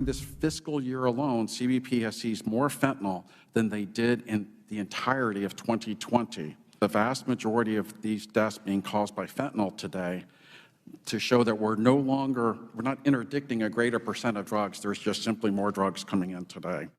This fiscal year alone, CBP has seized more fentanyl than they did in the entirety of 2020. The vast majority of these deaths being caused by fentanyl today, to show that we're not interdicting a greater percent of drugs. There's just simply more drugs coming in today.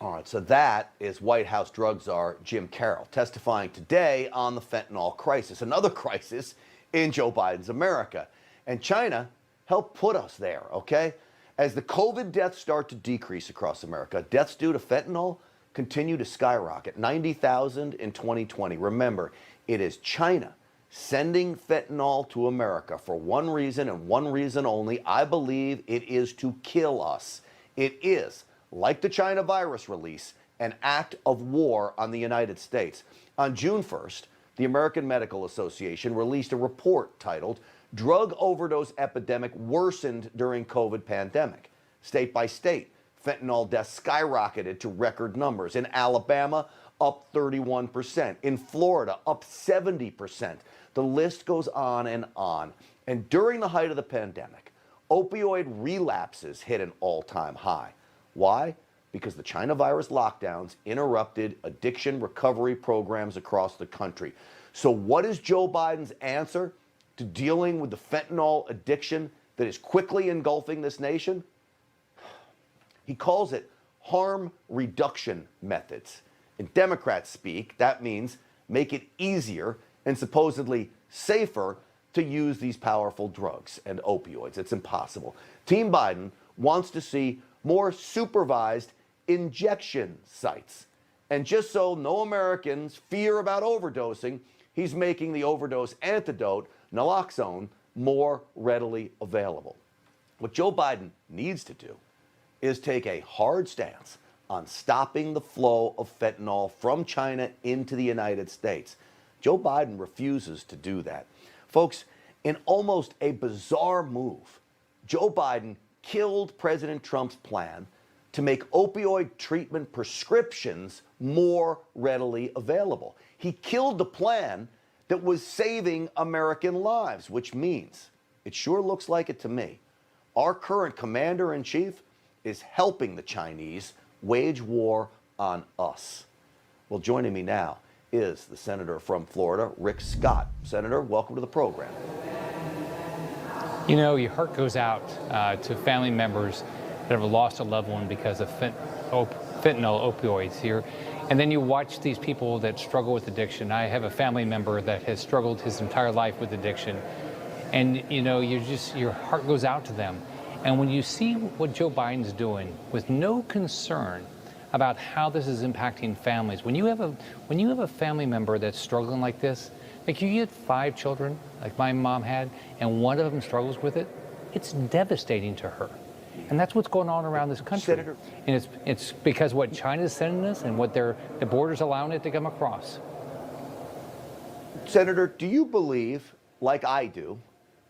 All right, so that is White House drug czar Jim Carroll testifying today on the fentanyl crisis, another crisis in Joe Biden's America. And China helped put us there, okay? As the COVID deaths start to decrease across America, deaths due to fentanyl continue to skyrocket, 90,000 in 2020. Remember, it is China sending fentanyl to America for one reason and one reason only. I believe it is to kill us. It is, like the China virus release, an act of war on the United States. On June 1st, the American Medical Association released a report titled "Drug Overdose Epidemic Worsened During COVID Pandemic." State by state, fentanyl deaths skyrocketed to record numbers. In Alabama, up 31%. In Florida, up 70%. The list goes on and on. And during the height of the pandemic, opioid relapses hit an all-time high. Why? Because the China virus lockdowns interrupted addiction recovery programs across the country. So what is Joe Biden's answer to dealing with the fentanyl addiction that is quickly engulfing this nation? He calls it harm reduction methods. In Democrat speak, that means make it easier and supposedly safer to use these powerful drugs and opioids. It's impossible. Team Biden wants to see more supervised injection sites. And just so no Americans fear about overdosing, he's making the overdose antidote, naloxone, more readily available. What Joe Biden needs to do is take a hard stance on stopping the flow of fentanyl from China into the United States. Joe Biden refuses to do that. Folks, in almost a bizarre move, Joe Biden killed President Trump's plan to make opioid treatment prescriptions more readily available. He killed the plan that was saving American lives, which means, it sure looks like it to me, our current commander-in-chief is helping the Chinese wage war on us. Well, joining me now is the senator from Florida, Rick Scott. Senator, welcome to the program. You know, your heart goes out to family members that have lost a loved one because of fentanyl opioids here. And then you watch these people that struggle with addiction. I have a family member that has struggled his entire life with addiction. And, you know, your heart goes out to them. And when you see what Joe Biden's doing with no concern about how this is impacting families, when you have a family member that's struggling like this, like you get 5 children, like my mom had, and one of them struggles with it, it's devastating to her. And that's what's going on around this country. Senator, and it's because what China's sending us and what the border's allowing it to come across. Senator, do you believe, like I do,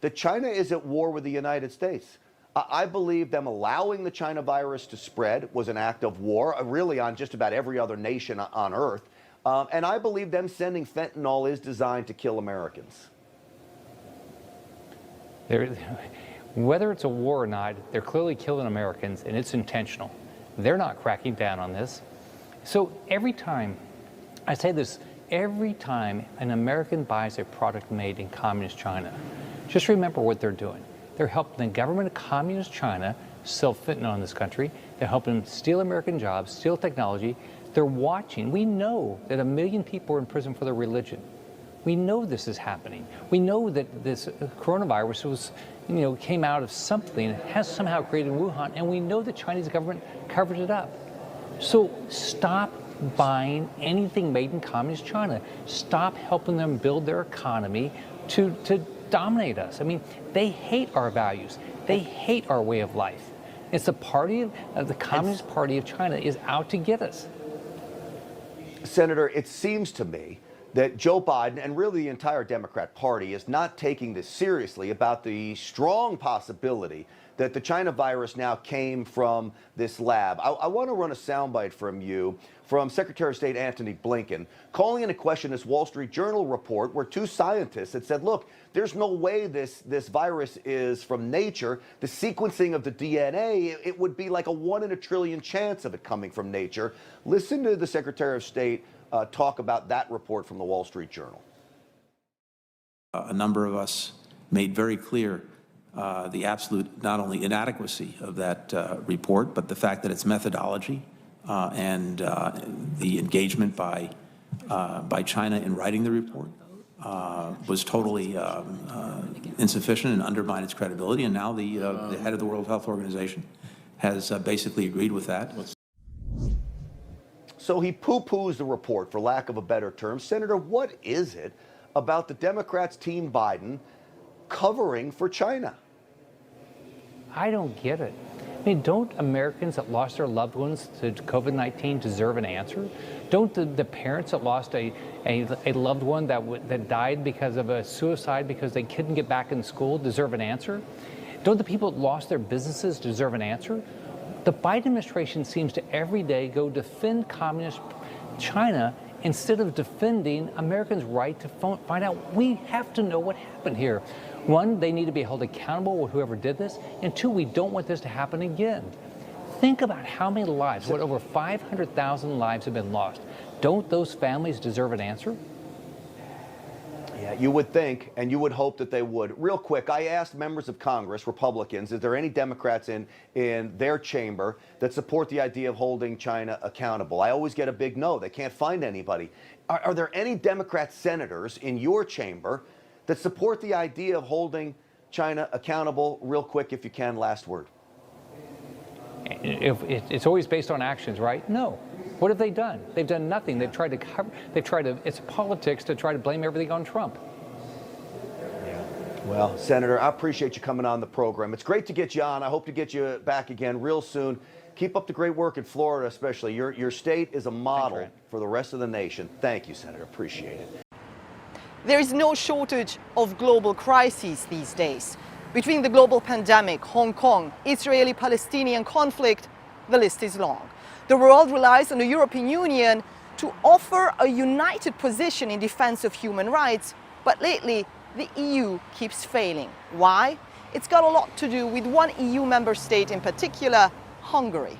that China is at war with the United States? I believe them allowing the China virus to spread was an act of war, really on just about every other nation on earth. And I believe them sending fentanyl is designed to kill Americans. Whether it's a war or not, they're clearly killing Americans, and it's intentional. They're not cracking down on this. So every time, I say this, every time an American buys a product made in communist China, just remember what they're doing. They're helping the government of communist China sell fentanyl in this country. They're helping them steal American jobs, steal technology. They're watching. We know that 1 million people are in prison for their religion. We know this is happening. We know that this coronavirus was, came out of something, has somehow created in Wuhan, and we know the Chinese government covered it up. So stop buying anything made in communist China. Stop helping them build their economy to dominate us. I mean, they hate our values. They hate our way of life. It's the the Communist Party of China is out to get us. Senator, it seems to me that Joe Biden and really the entire Democrat Party is not taking this seriously about the strong possibility that the China virus now came from this lab. I want to run a soundbite from you from Secretary of State Antony Blinken calling into question this Wall Street Journal report where two scientists had said, look, there's no way this virus is from nature. The sequencing of the DNA, it would be like a 1 in a trillion chance of it coming from nature. Listen to the Secretary of State talk about that report from the Wall Street Journal. A number of us made very clear the absolute not only inadequacy of that report, but the fact that its methodology and the engagement by China in writing the report was totally insufficient and undermined its credibility. And now the head of the World Health Organization has basically agreed with that. So he poo-poos the report, for lack of a better term. Senator, what is it about the Democrats' Team Biden covering for China? I don't get it. I mean, don't Americans that lost their loved ones to COVID-19 deserve an answer? Don't the parents that lost a loved one that died because of a suicide because they couldn't get back in school deserve an answer? Don't the people that lost their businesses deserve an answer? The Biden administration seems to every day go defend communist China instead of defending Americans' right to find out. We have to know what happened here. One, they need to be held accountable with whoever did this. And two, we don't want this to happen again. Think about how many lives, what, over 500,000 lives have been lost. Don't those families deserve an answer? Yeah, you would think, and you would hope that they would. Real quick, I asked members of Congress, Republicans, is there any Democrats in their chamber that support the idea of holding China accountable? I always get a big no. They can't find anybody. Are there any Democrat senators in your chamber that support the idea of holding China accountable? Real quick, if you can, last word. It's always based on actions, right? No. What have they done? They've done nothing. They've tried to cover, it's politics to try to blame everything on Trump. Yeah. Well, Senator, I appreciate you coming on the program. It's great to get you on. I hope to get you back again real soon. Keep up the great work in Florida, especially. Your state is a model for the rest of the nation. Thank you, Senator. Appreciate it. There is no shortage of global crises these days. Between the global pandemic, Hong Kong, Israeli-Palestinian conflict, the list is long. The world relies on the European Union to offer a united position in defense of human rights, but lately the EU keeps failing. Why? It's got a lot to do with one EU member state in particular, Hungary.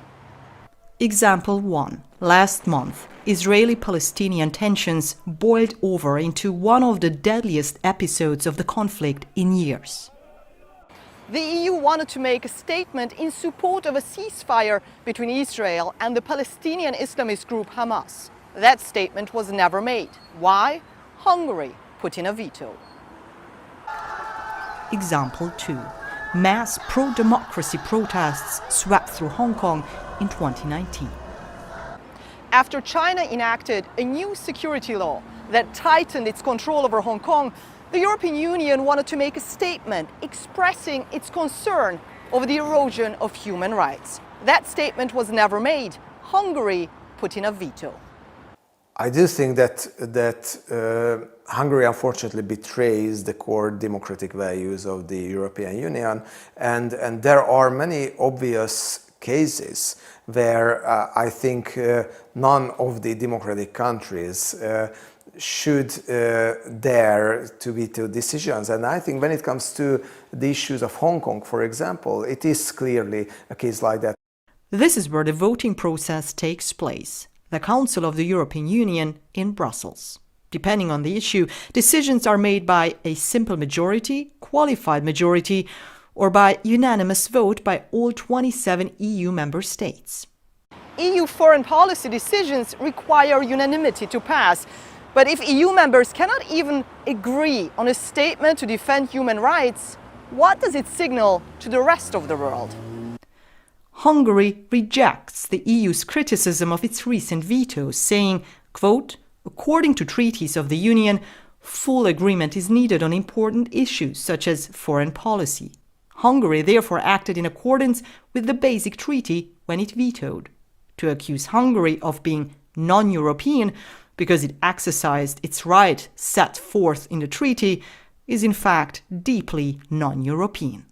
Example 1. Last month, Israeli-Palestinian tensions boiled over into one of the deadliest episodes of the conflict in years. The EU wanted to make a statement in support of a ceasefire between Israel and the Palestinian Islamist group Hamas. That statement was never made. Why? Hungary put in a veto. Example 2. Mass pro-democracy protests swept through Hong Kong in 2019. After China enacted a new security law that tightened its control over Hong Kong, the European Union wanted to make a statement expressing its concern over the erosion of human rights. That statement was never made. Hungary put in a veto. I do think that Hungary unfortunately betrays the core democratic values of the European Union, and there are many obvious cases where I think none of the democratic countries should dare to veto decisions. And I think when it comes to the issues of Hong Kong, for example, it is clearly a case like that. This is where the voting process takes place, the Council of the European Union in Brussels. Depending on the issue, decisions are made by a simple majority, qualified majority, or by unanimous vote by all 27 EU member states. EU foreign policy decisions require unanimity to pass. But if EU members cannot even agree on a statement to defend human rights, what does it signal to the rest of the world? Hungary rejects the EU's criticism of its recent veto, saying, quote, according to treaties of the Union, full agreement is needed on important issues such as foreign policy. Hungary therefore acted in accordance with the basic treaty when it vetoed. To accuse Hungary of being non-European because it exercised its right set forth in the treaty is in fact deeply non-European.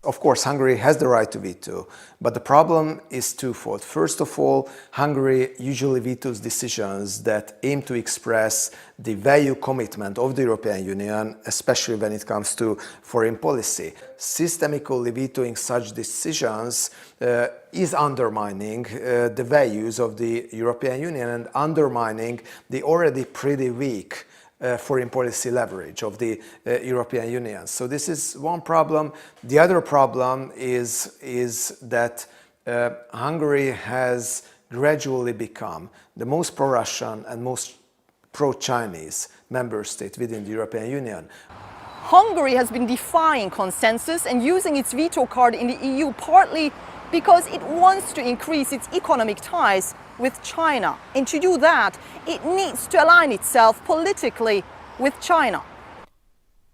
Of course, Hungary has the right to veto, but the problem is twofold. First of all, Hungary usually vetoes decisions that aim to express the value commitment of the European Union, especially when it comes to foreign policy. Systemically vetoing such decisions is undermining the values of the European Union and undermining the already pretty weak foreign policy leverage of the European Union. So this is one problem. The other problem is that Hungary has gradually become the most pro-Russian and most pro-Chinese member state within the European Union. Hungary has been defying consensus and using its veto card in the EU partly because it wants to increase its economic ties with China. And to do that, it needs to align itself politically with China.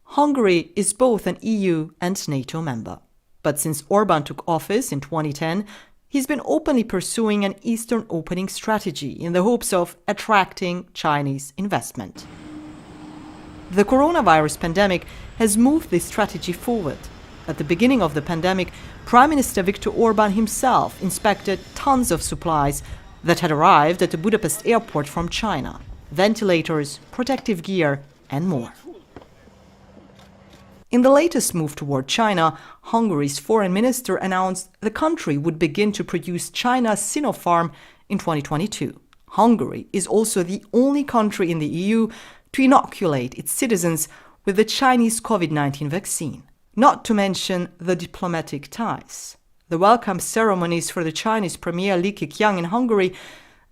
Hungary is both an EU and NATO member. But since Orban took office in 2010, he's been openly pursuing an Eastern opening strategy in the hopes of attracting Chinese investment. The coronavirus pandemic has moved this strategy forward. At the beginning of the pandemic, Prime Minister Viktor Orban himself inspected tons of supplies that had arrived at the Budapest airport from China: ventilators, protective gear, and more. In the latest move toward China, Hungary's foreign minister announced the country would begin to produce China's Sinopharm in 2022. Hungary is also the only country in the EU to inoculate its citizens with the Chinese COVID-19 vaccine, not to mention the diplomatic ties, the welcome ceremonies for the Chinese Premier Li Keqiang in Hungary,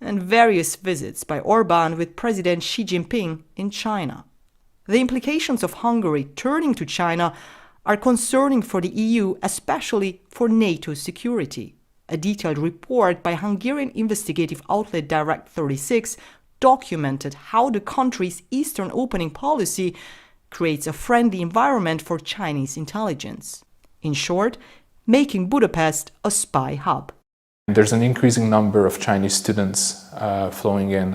and various visits by Orban with President Xi Jinping in China. The implications of Hungary turning to China are concerning for the EU, especially for NATO's security. A detailed report by Hungarian investigative outlet Direct 36 documented how the country's Eastern opening policy creates a friendly environment for Chinese intelligence. In short, making Budapest a spy hub. There's an increasing number of Chinese students flowing in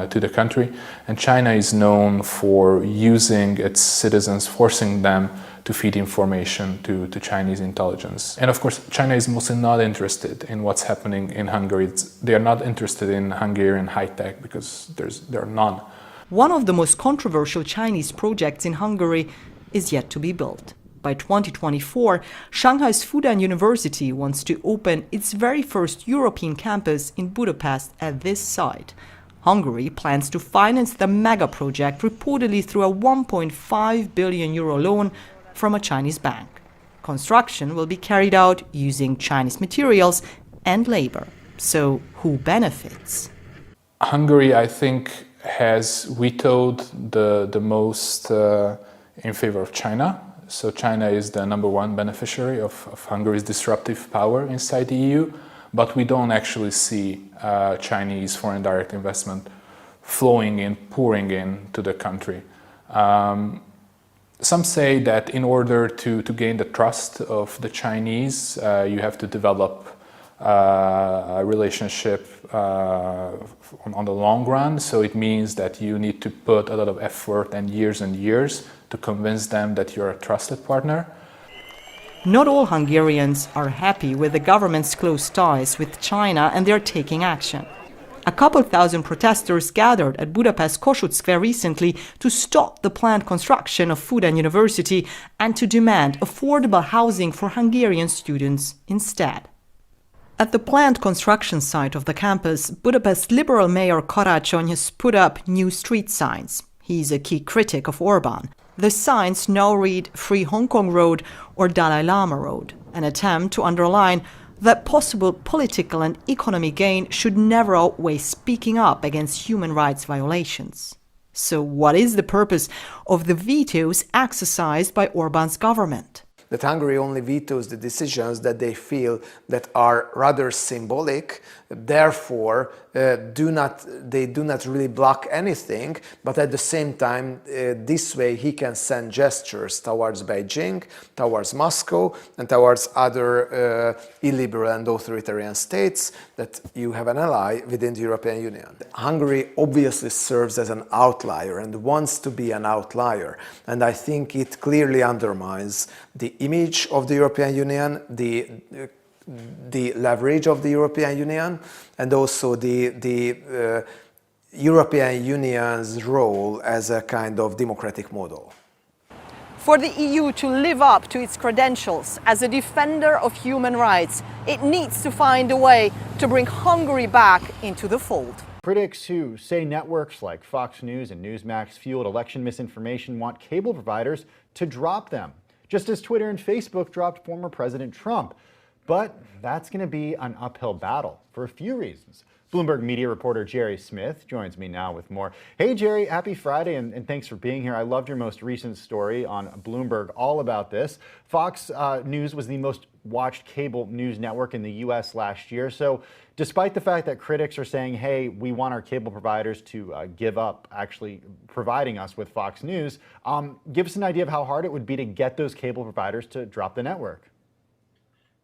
to the country, and China is known for using its citizens, forcing them to feed information to Chinese intelligence. And of course, China is mostly not interested in what's happening in Hungary. They are not interested in Hungarian high-tech because there are none. One of the most controversial Chinese projects in Hungary is yet to be built. By 2024, Shanghai's Fudan University wants to open its very first European campus in Budapest at this site. Hungary plans to finance the mega project reportedly through a 1.5 billion euro loan from a Chinese bank. Construction will be carried out using Chinese materials and labor. So who benefits? Hungary, I think, has vetoed the most in favor of China. So China is the number one beneficiary of Hungary's disruptive power inside the EU, but we don't actually see Chinese foreign direct investment flowing in, pouring in to the country. Some say that in order to gain the trust of the Chinese, you have to develop a relationship on the long run. So it means that you need to put a lot of effort and years to convince them that you're a trusted partner. Not all Hungarians are happy with the government's close ties with China, and they're taking action. A couple thousand protesters gathered at Budapest Kossuth Square recently to stop the planned construction of Fudan University and to demand affordable housing for Hungarian students instead. At the planned construction site of the campus, Budapest Liberal Mayor Karácsony has put up new street signs. He's a key critic of Orban. The signs now read Free Hong Kong Road or Dalai Lama Road, an attempt to underline that possible political and economic gain should never outweigh speaking up against human rights violations. So what is the purpose of the vetoes exercised by Orban's government? That Hungary only vetoes the decisions that they feel that are rather symbolic, therefore they do not really block anything, but at the same time this way he can send gestures towards Beijing, towards Moscow, and towards other illiberal and authoritarian states that you have an ally within the European Union. Hungary obviously serves as an outlier and wants to be an outlier, and I think it clearly undermines the image of the European Union, the leverage of the European Union, and also the European Union's role as a kind of democratic model. For the EU to live up to its credentials as a defender of human rights, it needs to find a way to bring Hungary back into the fold. Critics who say networks like Fox News and Newsmax fueled election misinformation want cable providers to drop them, just as Twitter and Facebook dropped former President Trump. But that's going to be an uphill battle for a few reasons. Bloomberg media reporter Jerry Smith joins me now with more. Hey, Jerry, happy Friday, and thanks for being here. I loved your most recent story on Bloomberg all about this. Fox News was the most watched cable news network in the U.S. last year. So despite the fact that critics are saying, hey, we want our cable providers to give up actually providing us with Fox News, give us an idea of how hard it would be to get those cable providers to drop the network.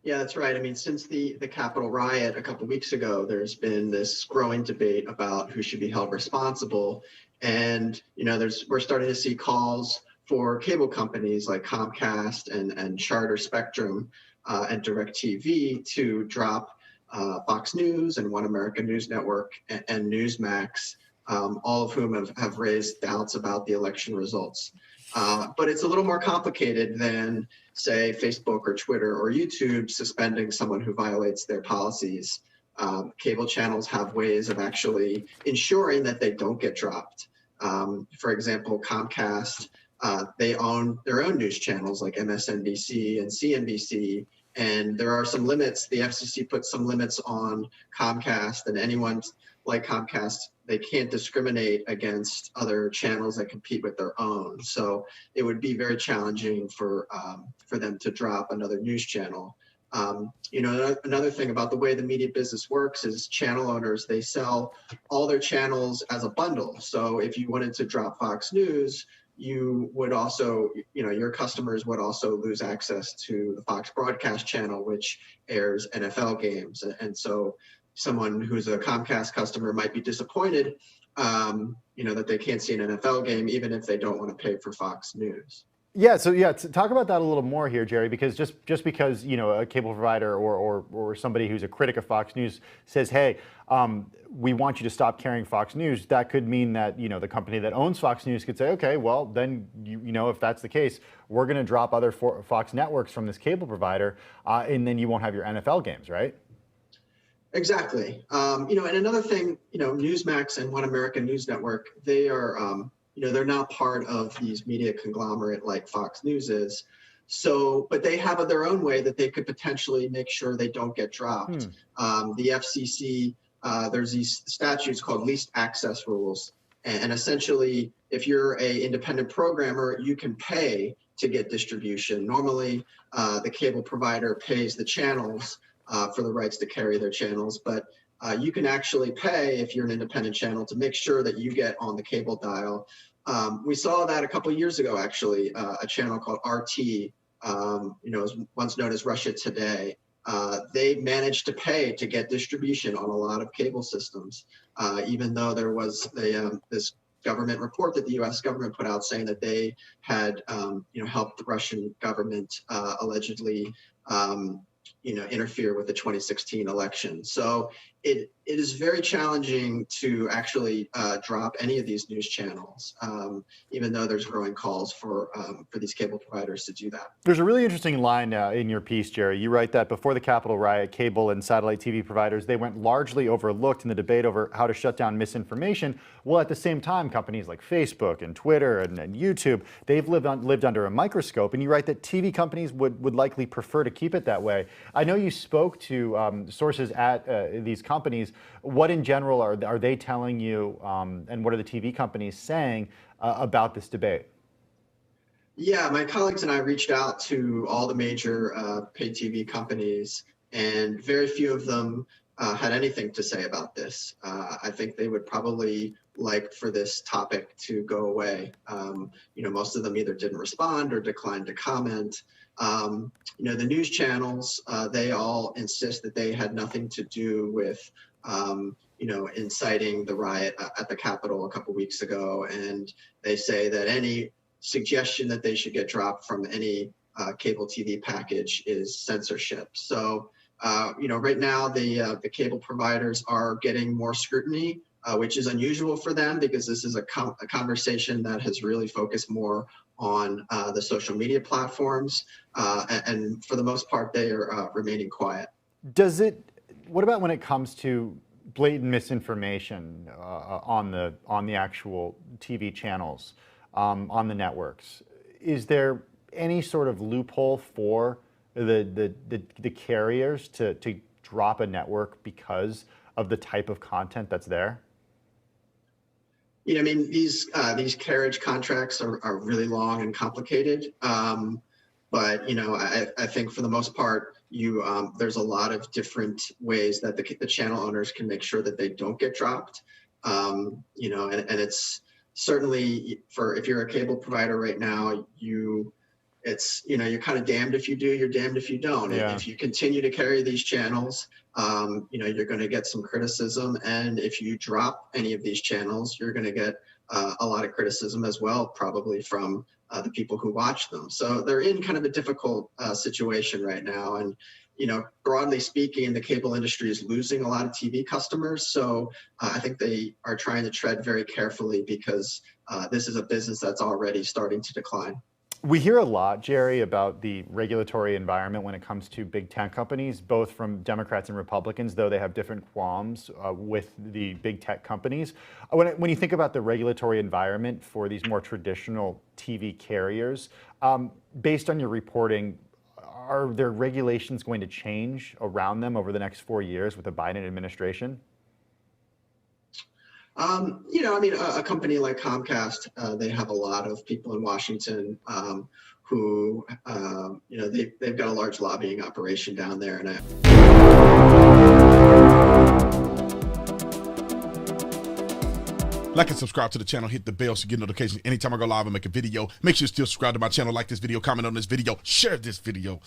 Yeah, that's right. I mean, since the Capitol riot a couple of weeks ago, there's been this growing debate about who should be held responsible. And, you know, we're starting to see calls for cable companies like Comcast and Charter Spectrum and DirecTV to drop Fox News and One American News Network and Newsmax, all of whom have raised doubts about the election results. But it's a little more complicated than, say, Facebook or Twitter or YouTube suspending someone who violates their policies. Cable channels have ways of actually ensuring that they don't get dropped. For example, Comcast, they own their own news channels like MSNBC and CNBC, and there are some limits. The FCC put some limits on Comcast, and anyone like Comcast, they can't discriminate against other channels that compete with their own. So it would be very challenging for them to drop another news channel. You know, another thing about the way the media business works is channel owners, they sell all their channels as a bundle. So if you wanted to drop Fox News, you would also, you know, your customers would also lose access to the Fox broadcast channel, which airs NFL games. And so someone who's a Comcast customer might be disappointed, you know, that they can't see an NFL game, even if they don't want to pay for Fox News. Yeah, so talk about that a little more here, Jerry, because just because, you know, a cable provider or somebody who's a critic of Fox News says, hey, we want you to stop carrying Fox News, that could mean that, you know, the company that owns Fox News could say, okay, well, then, you know, if that's the case, we're going to drop other Fox networks from this cable provider, and then you won't have your NFL games, right? Exactly. You know, and another thing, you know, Newsmax and One American News Network, they are, you know, they're not part of these media conglomerate like Fox News is. So, but they have their own way that they could potentially make sure they don't get dropped. The FCC, there's these statutes called least access rules. And essentially, if you're an independent programmer, you can pay to get distribution. Normally, the cable provider pays the channels for the rights to carry their channels, but you can actually pay if you're an independent channel to make sure that you get on the cable dial. We saw that a couple of years ago, actually, a channel called RT, you know, is once known as Russia Today. They managed to pay to get distribution on a lot of cable systems, even though there was this government report that the U.S. government put out saying that they had, you know, helped the Russian government allegedly, you know, interfere with the 2016 election. So it is very challenging to actually drop any of these news channels, even though there's growing calls for these cable providers to do that. There's a really interesting line in your piece, Jerry. You write that before the Capitol riot, cable and satellite TV providers, they went largely overlooked in the debate over how to shut down misinformation. Well, at the same time, companies like Facebook and Twitter and YouTube, they've lived under a microscope. And you write that TV companies would likely prefer to keep it that way. I know you spoke to sources at these companies. What in general are they telling you, and what are the TV companies saying about this debate? Yeah, my colleagues and I reached out to all the major paid TV companies, and very few of them had anything to say about this. I think they would probably like for this topic to go away. You know, most of them either didn't respond or declined to comment. You know, the news channels, they all insist that they had nothing to do with, you know, inciting the riot at the Capitol a couple weeks ago. And they say that any suggestion that they should get dropped from any cable TV package is censorship. So, right now the cable providers are getting more scrutiny, which is unusual for them because this is a conversation that has really focused more on the social media platforms, and for the most part, they are remaining quiet. What about when it comes to blatant misinformation on the actual TV channels, on the networks? Is there any sort of loophole for the carriers to drop a network because of the type of content that's there? I mean, these carriage contracts are really long and complicated. But I think for the most part, there's a lot of different ways that the channel owners can make sure that they don't get dropped. And it's certainly if you're a cable provider right now, you're kind of damned if you do, you're damned if you don't. Yeah. If you continue to carry these channels, you're going to get some criticism, and if you drop any of these channels, you're going to get a lot of criticism as well, probably from the people who watch them. So they're in kind of a difficult situation right now. And, broadly speaking, the cable industry is losing a lot of TV customers. So I think they are trying to tread very carefully because this is a business that's already starting to decline. We hear a lot, Jerry, about the regulatory environment when it comes to big tech companies, both from Democrats and Republicans, though they have different qualms with the big tech companies. When you think about the regulatory environment for these more traditional TV carriers, based on your reporting, are there regulations going to change around them over the next 4 years with the Biden administration? A company like Comcast, they have a lot of people in Washington who, they've got a large lobbying operation down there. And Like and subscribe to the channel, hit the bell so you get notifications anytime I go live and make a video. Make sure you still subscribe to my channel, like this video, comment on this video, share this video.